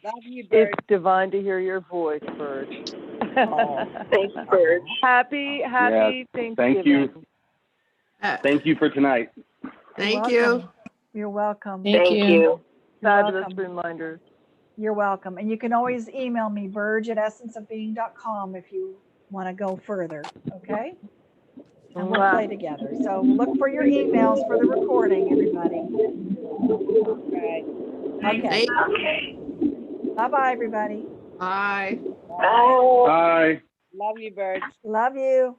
Love you, Bird. It's divine to hear your voice, Bird. Oh, thanks, Bird. Happy Thanksgiving. Thank you. Thank you for tonight. Thank you. You're welcome. Thank you. Fabulous welcome. reminders. You're welcome. And you can always email me, Burge@essenceofbeing.com, if you want to go further. Okay? And we'll play together. So look for your emails for the recording, everybody. Right. Okay. Bye-bye, everybody. Bye. Bye. Love you, Bird. Love you.